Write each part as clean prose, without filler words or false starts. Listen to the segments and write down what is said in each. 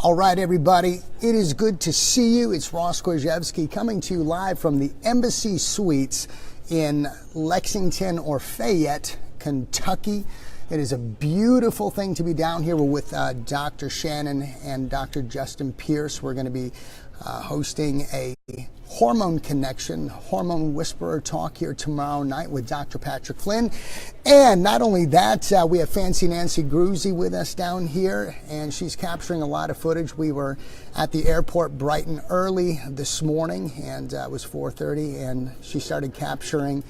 All right, everybody, it is good to see you. It's Ross Korzybski coming to you live from the Embassy Suites in Lexington or Fayette, Kentucky. It is a beautiful thing to be down here. We're with Dr. Shannon and Dr. Justin Pierce. We're going to be hosting a hormone connection, hormone whisperer talk here tomorrow night with Dr. Patrick Flynn. And not only that, we have Fancy Nancy Gruzzi with us down here, and she's capturing a lot of footage. We were at the airport bright and early this morning, and it was 4:30, and she started capturing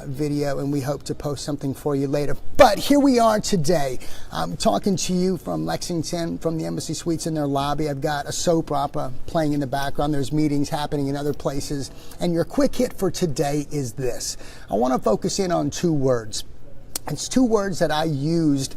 video, and we hope to post something for you later. But here we are today. I'm talking to you from Lexington, from the Embassy Suites in their lobby. I've got a soap opera playing in the background. There's meetings happening in other places. And your quick hit for today is this. I want to focus in on two words. It's two words that I used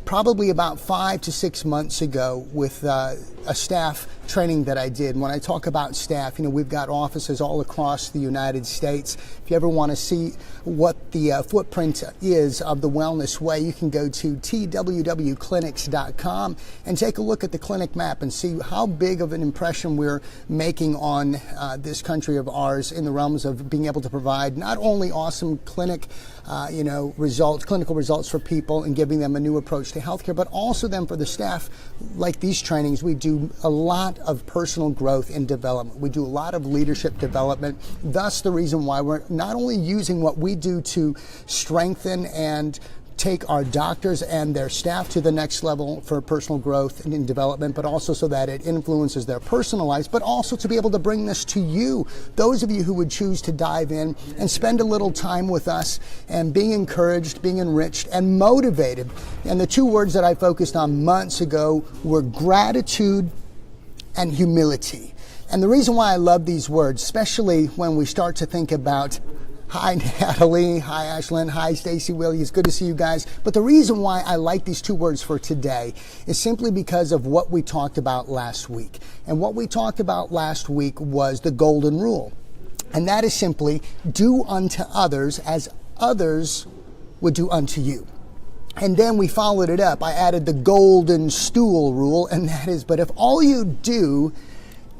probably about 5 to 6 months ago with a staff training that I did. When I talk about staff, we've got offices all across the United States. If you ever want to see what the footprint is of the Wellness Way, you can go to twwclinics.com and take a look at the clinic map and see how big of an impression we're making on this country of ours in the realms of being able to provide not only awesome clinical results for people and giving them a new approach to healthcare, but also then for the staff, like these trainings, we do a lot of personal growth and development. We do a lot of leadership development. Thus, the reason why we're not only using what we do to strengthen and take our doctors and their staff to the next level for personal growth and development, but also so that it influences their personal lives, but also to be able to bring this to you, those of you who would choose to dive in and spend a little time with us and being encouraged, being enriched, and motivated. And the two words that I focused on months ago were gratitude and humility. And the reason why I love these words, especially when we start to think about hi, Natalie. Hi, Ashlyn. Hi, Stacy Willie. It's good to see you guys. But the reason why I like these two words for today is simply because of what we talked about last week. And what we talked about last week was the golden rule. And that is simply do unto others as others would do unto you. And then we followed it up. I added the golden stool rule, and that is, but if all you do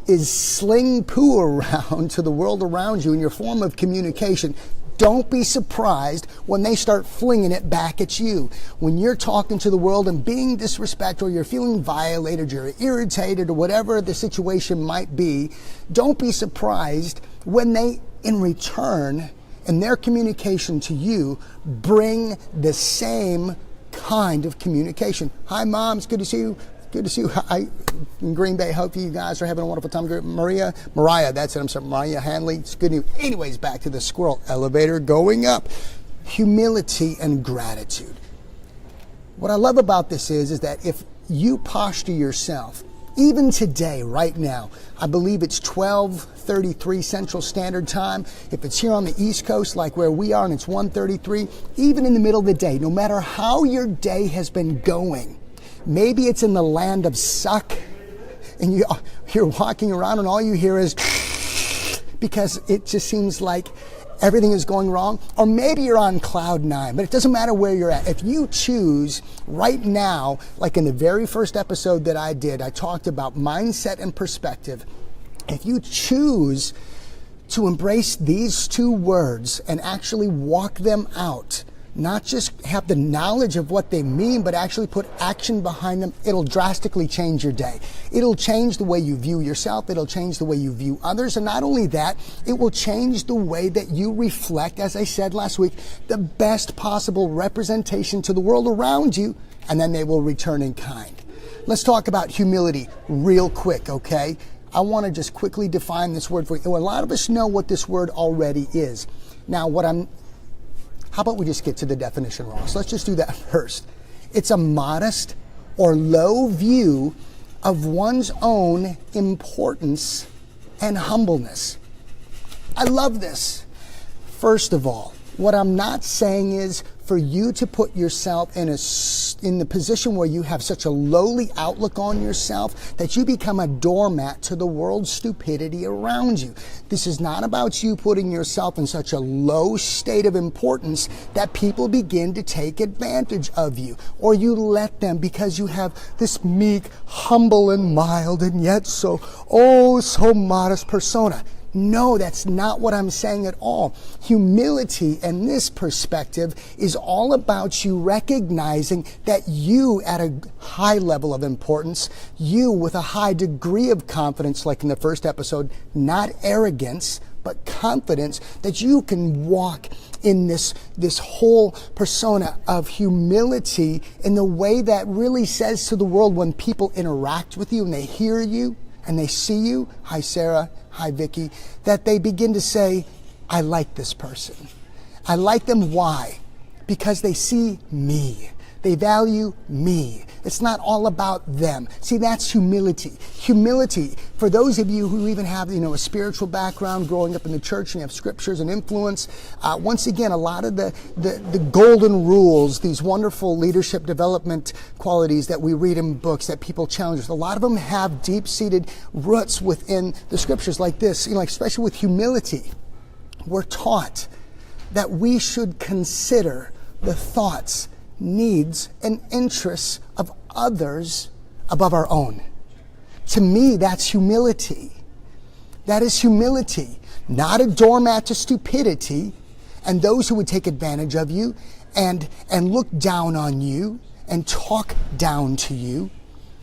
is sling poo around to the world around you in your form of communication, don't be surprised when they start flinging it back at you. When you're talking to the world and being disrespectful, you're feeling violated, you're irritated, or whatever the situation might be, don't be surprised when they, in return, in their communication to you, bring the same kind of communication. Hi, Mom, it's good to see you. Good to see you in Green Bay. Hope you guys are having a wonderful time. Mariah, that's it. I'm sorry, Mariah Hanley. It's good news. Anyways, back to the squirrel elevator going up. Humility and gratitude. What I love about this is that if you posture yourself, even today, right now, I believe it's 12:33 Central Standard Time. If it's here on the East Coast, like where we are, and it's 1:33, even in the middle of the day, no matter how your day has been going, maybe it's in the land of suck, and you're walking around and all you hear is because it just seems like everything is going wrong. Or maybe you're on cloud 9, but it doesn't matter where you're at. If you choose right now, like in the very first episode that I did, I talked about mindset and perspective. If you choose to embrace these two words and actually walk them out, not just have the knowledge of what they mean, but actually put action behind them, it'll drastically change your day. It'll change the way you view yourself. It'll change the way you view others. And not only that, it will change the way that you reflect, as I said last week, the best possible representation to the world around you, and then they will return in kind. Let's talk about humility real quick, okay? I want to just quickly define this word for you. A lot of us know what this word already is. Now, how about we just get to the definition, Ross? Let's just do that first. It's a modest or low view of one's own importance and humbleness. I love this. First of all, What I'm not saying is for you to put yourself in the position where you have such a lowly outlook on yourself that you become a doormat to the world's stupidity around you. This is not about you putting yourself in such a low state of importance that people begin to take advantage of you, or you let them because you have this meek, humble, and mild, and yet so modest persona. No, that's not what I'm saying at all. Humility in this perspective is all about you recognizing that you at a high level of importance, you with a high degree of confidence, like in the first episode, not arrogance, but confidence, that you can walk in this whole persona of humility in the way that really says to the world when people interact with you and they hear you and they see you, hi Sarah, hi Vicky, that they begin to say, I like this person. I like them. Why? Because they see me. They value me. It's not all about them. See, that's humility. Humility, for those of you who even have, a spiritual background, growing up in the church and have scriptures and influence, once again, a lot of the golden rules, these wonderful leadership development qualities that we read in books that people challenge us, a lot of them have deep-seated roots within the scriptures like this, especially with humility. We're taught that we should consider the thoughts, needs, and interests of others above our own. To me, that's humility. That is humility, not a doormat to stupidity and those who would take advantage of you and look down on you and talk down to you.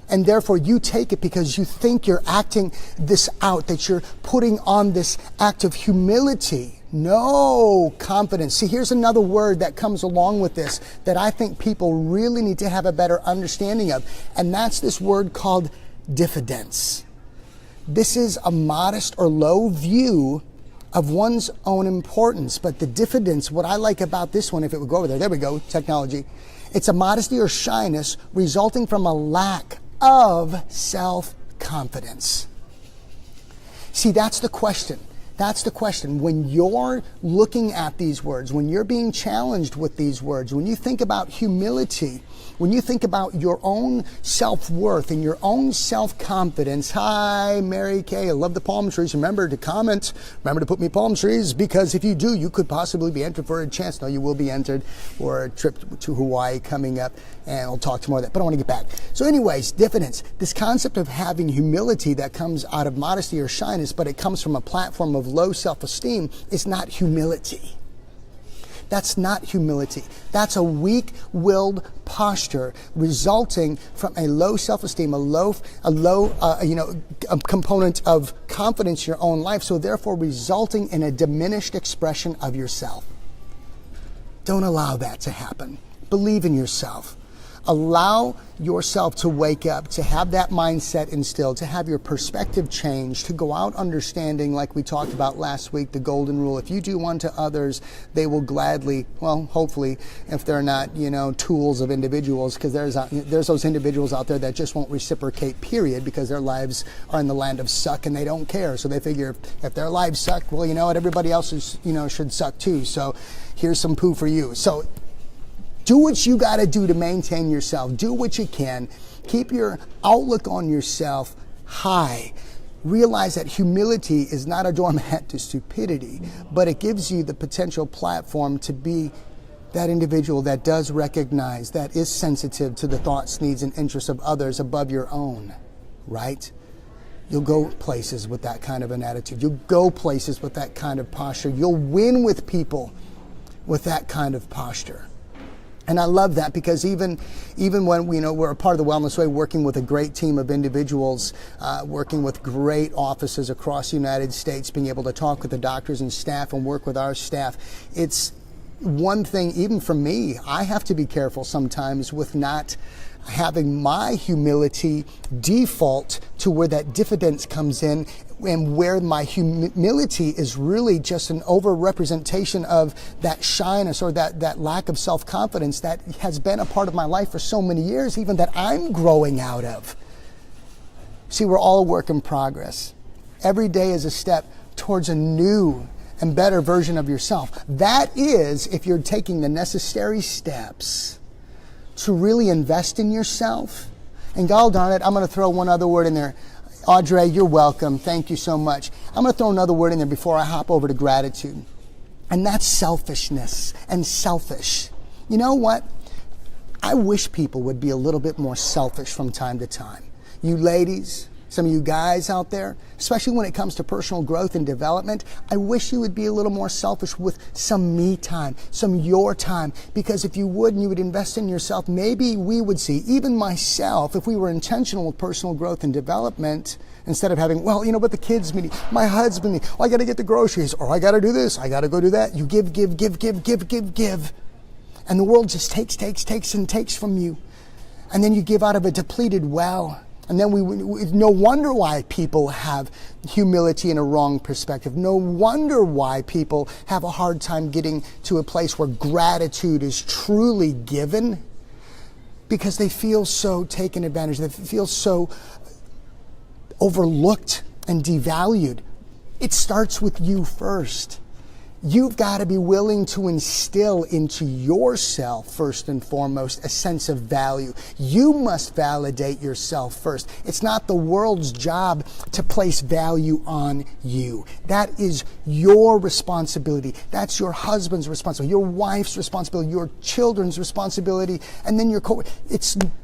And therefore you take it because you think you're acting this out, that you're putting on this act of humility. No, confidence. See, here's another word that comes along with this that I think people really need to have a better understanding of, and that's this word called diffidence. This is a modest or low view of one's own importance, but the diffidence, what I like about this one, if it would go over there we go, technology, it's a modesty or shyness resulting from a lack of self-confidence. See, that's the question. That's the question. When you're looking at these words, when you're being challenged with these words, when you think about humility, when you think about your own self-worth and your own self-confidence, hi, Mary Kay, I love the palm trees. Remember to comment. Remember to put me palm trees, because if you do, you could possibly be entered for a chance. No, you will be entered for a trip to Hawaii coming up, and I'll talk to more of that, but I want to get back. So anyways, diffidence, this concept of having humility that comes out of modesty or shyness, but it comes from a platform of low self-esteem, is not humility. That's not humility. That's a weak-willed posture resulting from a low self-esteem, a component of confidence in your own life, so therefore resulting in a diminished expression of yourself. Don't allow that to happen. Believe in yourself. Allow yourself to wake up, to have that mindset instilled, to have your perspective changed, to go out understanding, like we talked about last week, the golden rule. If you do unto others, they will gladly, well, hopefully, if they're not, tools of individuals, because there's those individuals out there that just won't reciprocate, period, because their lives are in the land of suck and they don't care. So they figure if their lives suck, well, everybody else should suck too. So here's some poo for you. So do what you got to do to maintain yourself. Do what you can. Keep your outlook on yourself high. Realize that humility is not a doormat to stupidity, but it gives you the potential platform to be that individual that does recognize, that is sensitive to the thoughts, needs, and interests of others above your own, right? You'll go places with that kind of an attitude. You'll go places with that kind of posture. You'll win with people with that kind of posture. And I love that, because even when we're a part of the Wellness Way, working with a great team of individuals, working with great offices across the United States, being able to talk with the doctors and staff and work with our staff, it's one thing, even for me, I have to be careful sometimes with not having my humility default to where that diffidence comes in, and where my humility is really just an over-representation of that shyness or that lack of self-confidence that has been a part of my life for so many years, even that I'm growing out of. See, we're all a work in progress. Every day is a step towards a new and better version of yourself. That is, if you're taking the necessary steps to really invest in yourself. And God darn it, I'm going to throw one other word in there. Audrey, you're welcome. Thank you so much. I'm going to throw another word in there before I hop over to gratitude. And that's selfishness and selfish. You know what? I wish people would be a little bit more selfish from time to time. You ladies, some of you guys out there, especially when it comes to personal growth and development, I wish you would be a little more selfish with some me time, some your time. Because if you would and you would invest in yourself, maybe we would see, even myself, if we were intentional with personal growth and development, instead of having, well, you know what, the kids meeting, my husband, I got to get the groceries, or I got to do this, I got to go do that. You give. And the world just takes and takes from you. And then you give out of a depleted well. And then no wonder why people have humility in a wrong perspective. No wonder why people have a hard time getting to a place where gratitude is truly given, because they feel so taken advantage. They feel so overlooked and devalued. It starts with you first. You've got to be willing to instill into yourself, first and foremost, a sense of value. You must validate yourself first. It's not the world's job to place value on you. That is your responsibility. That's your husband's responsibility, your wife's responsibility, your children's responsibility, and then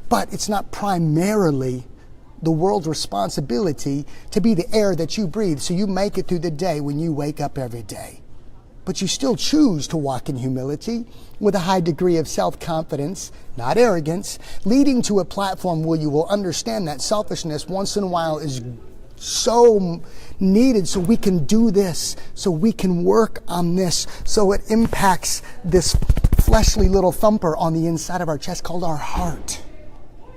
but it's not primarily the world's responsibility to be the air that you breathe so you make it through the day when you wake up every day. But you still choose to walk in humility with a high degree of self-confidence, not arrogance, leading to a platform where you will understand that selfishness once in a while is so needed so we can do this, so we can work on this, so it impacts this fleshly little thumper on the inside of our chest called our heart,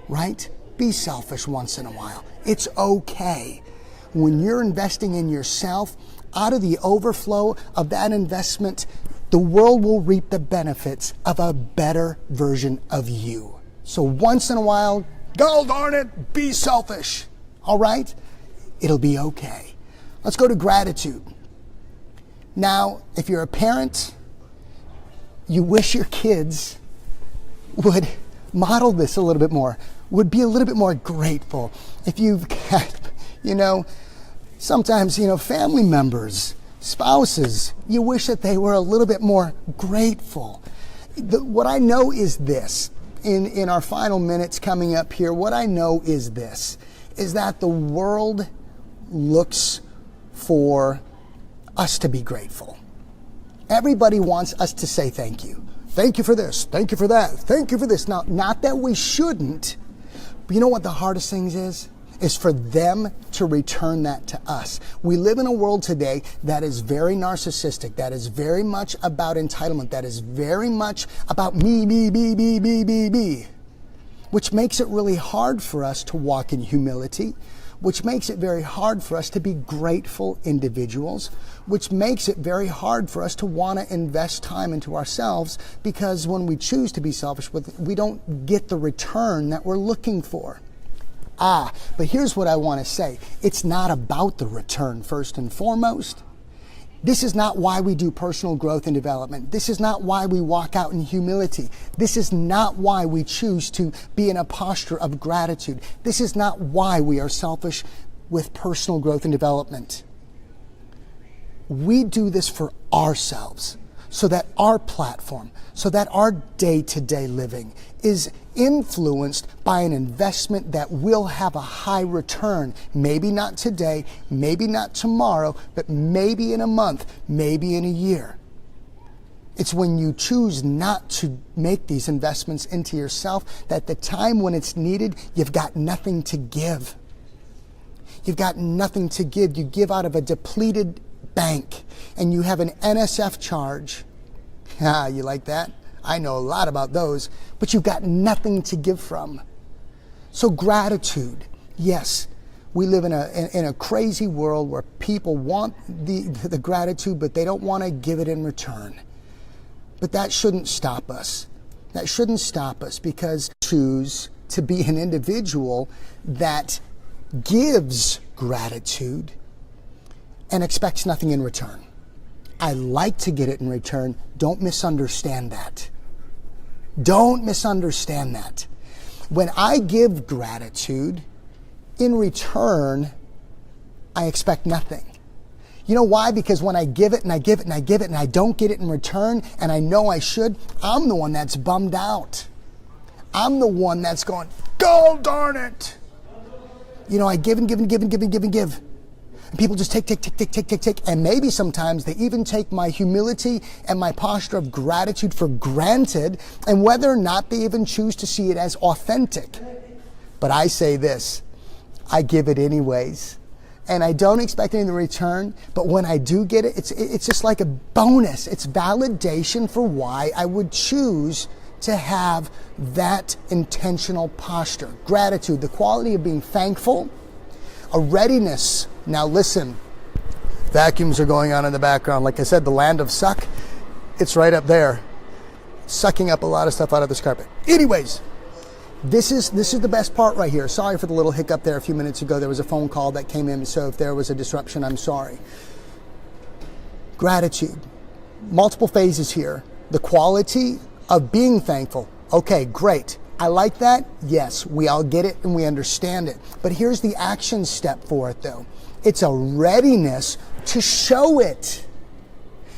right? Be selfish once in a while. It's okay. When you're investing in yourself, out of the overflow of that investment, the world will reap the benefits of a better version of you. So once in a while, God darn it, be selfish. All right? It'll be okay. Let's go to gratitude. Now, if you're a parent, you wish your kids would model this a little bit more, would be a little bit more grateful. If you've got, sometimes, family members, spouses, you wish that they were a little bit more grateful. What I know is this, in our final minutes coming up here, what I know is this, is that the world looks for us to be grateful. Everybody wants us to say thank you. Thank you for this. Thank you for that. Thank you for this. Now, not that we shouldn't, but you know what the hardest thing is for them to return that to us. We live in a world today that is very narcissistic, that is very much about entitlement, that is very much about me, which makes it really hard for us to walk in humility, which makes it very hard for us to be grateful individuals, which makes it very hard for us to want to invest time into ourselves, because when we choose to be selfish, we don't get the return that we're looking for. But here's what I want to say. It's not about the return first and foremost. This is not why we do personal growth and development. This is not why we walk out in humility. This is not why we choose to be in a posture of gratitude. This is not why we are selfish with personal growth and development. We do this for ourselves, so that our platform, so that our day-to-day living is influenced by an investment that will have a high return. Maybe not today, maybe not tomorrow, but maybe in a month, maybe in a year. It's when you choose not to make these investments into yourself that the time when it's needed, you've got nothing to give. You've got nothing to give. You give out of a depleted bank and you have an NSF charge. You like that? I know a lot about those, but you've got nothing to give from. So gratitude, yes, we live in a crazy world where people want the gratitude, but they don't want to give it in return. But that shouldn't stop us. That shouldn't stop us, because choose to be an individual that gives gratitude and expects nothing in return. I like to get it in return. Don't misunderstand that. Don't misunderstand that. When I give gratitude, in return, I expect nothing. You know why? Because when I give it and I give it and I give it and I don't get it in return, and I know I should, I'm the one that's bummed out. I'm the one that's going, "God darn it." You know, I give and give and give and give and give and give. And people just take. And maybe sometimes they even take my humility and my posture of gratitude for granted, and whether or not they even choose to see it as authentic. But I say this, I give it anyways. And I don't expect anything in return, but when I do get it, it's just like a bonus. It's validation for why I would choose to have that intentional posture. Gratitude, the quality of being thankful, a readiness. Now listen, vacuums are going on in the background. Like I said, the land of suck, it's right up there, sucking up a lot of stuff out of this carpet. Anyways, this is the best part right here. Sorry for the little hiccup there a few minutes ago. There was a phone call that came in, so if there was a disruption, I'm sorry. Gratitude. Multiple phases here. The quality of being thankful. Okay, great. I like that. Yes, we all get it and we understand it. But here's the action step for it though. It's a readiness to show it.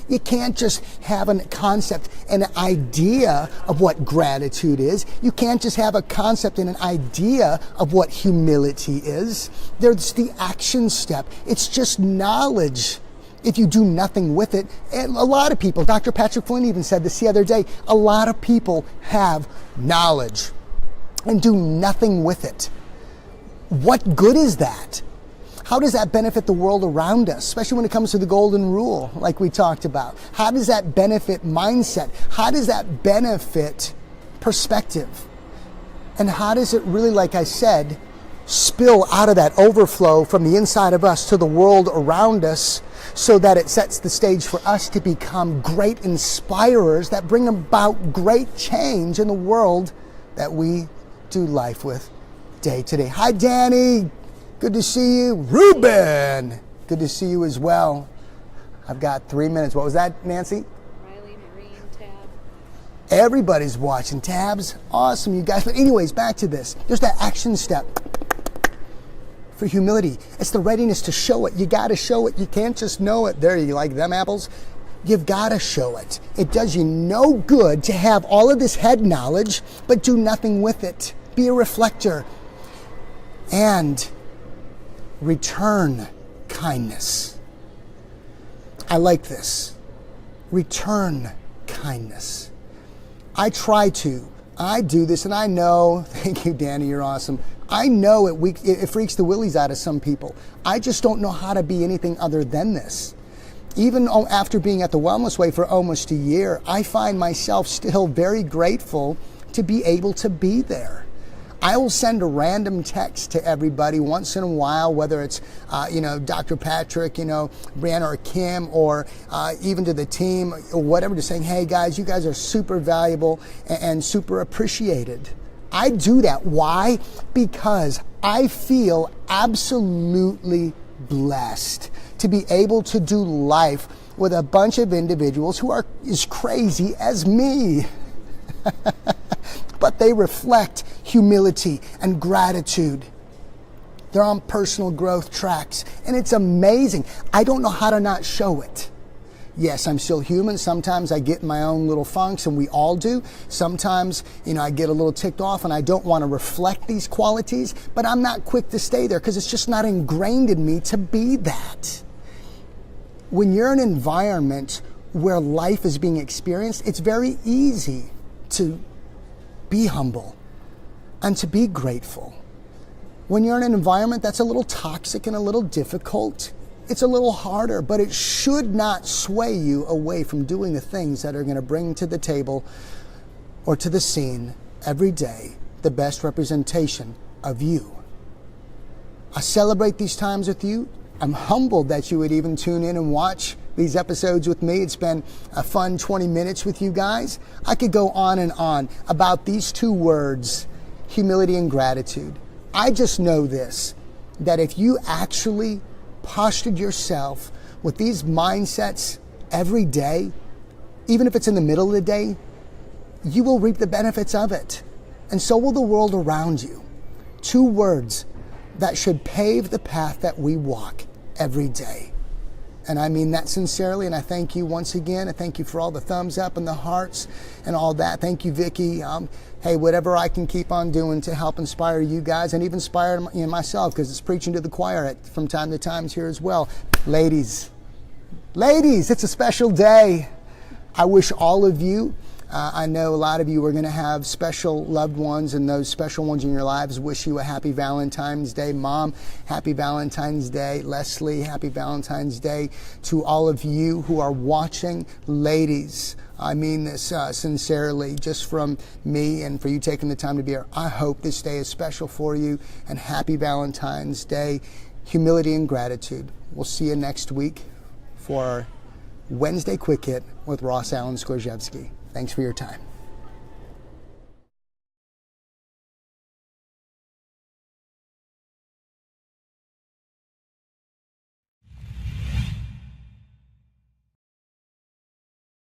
You can't just have a concept, an idea of what gratitude is. You can't just have a concept and an idea of what humility is. There's the action step. It's just knowledge. If you do nothing with it, and a lot of people, Dr. Patrick Flynn even said this the other day, a lot of people have knowledge and do nothing with it. What good is that? How does that benefit the world around us, especially when it comes to the golden rule, like we talked about? How does that benefit mindset? How does that benefit perspective? And how does it really, like I said, spill out of that overflow from the inside of us to the world around us, so that it sets the stage for us to become great inspirers that bring about great change in the world that we do life with day to day. Hi, Danny. Good to see you. Ruben, good to see you as well. I've got 3 minutes. What was that, Nancy? Riley, Marine, Tab. Everybody's watching. Tabs, awesome, you guys. But anyways, back to this. There's that action step for humility. It's the readiness to show it. You got to show it. You can't just know it. There, you like them apples? You've got to show it. It does you no good to have all of this head knowledge, but do nothing with it. Be a reflector. And return kindness. I like this. Return kindness. I do this, and I know, thank you, Danny, you're awesome. I know it freaks the willies out of some people. I just don't know how to be anything other than this. Even after being at the Wellness Way for almost a year, I find myself still very grateful to be able to be there. I will send a random text to everybody once in a while, whether it's, Dr. Patrick, Brianna or Kim, or even to the team or whatever, just saying, hey guys, you guys are super valuable and super appreciated. I do that. Why? Because I feel absolutely blessed to be able to do life with a bunch of individuals who are as crazy as me. But they reflect humility and gratitude. They're on personal growth tracks, and it's amazing. I don't know how to not show it. Yes, I'm still human. Sometimes I get in my own little funks, and we all do. Sometimes, I get a little ticked off, and I don't want to reflect these qualities, but I'm not quick to stay there because it's just not ingrained in me to be that. When you're in an environment where life is being experienced, it's very easy to be humble and to be grateful. When you're in an environment that's a little toxic and a little difficult, it's a little harder, but it should not sway you away from doing the things that are going to bring to the table or to the scene every day the best representation of you. I celebrate these times with you. I'm humbled that you would even tune in and watch these episodes with me. It's been a fun 20 minutes with you guys. I could go on and on about these two words, humility and gratitude. I just know this, that if you actually postured yourself with these mindsets every day, even if it's in the middle of the day, you will reap the benefits of it. And so will the world around you. 2 words that should pave the path that we walk every day. And I mean that sincerely, and I thank you once again. I thank you for all the thumbs up and the hearts and all that. Thank you, Vicki. Hey, whatever I can keep on doing to help inspire you guys and even inspire myself, because it's preaching to the choir from time to time here as well. Ladies, it's a special day. I wish all of you, I know a lot of you are going to have special loved ones, and those special ones in your lives wish you a happy Valentine's Day. Mom, happy Valentine's Day. Leslie, happy Valentine's Day. To all of you who are watching, ladies, I mean this sincerely, just from me and for you taking the time to be here. I hope this day is special for you, and happy Valentine's Day. Humility and gratitude. We'll see you next week for Wednesday Quick Hit with Ross Allen Skorzewski. Thanks for your time.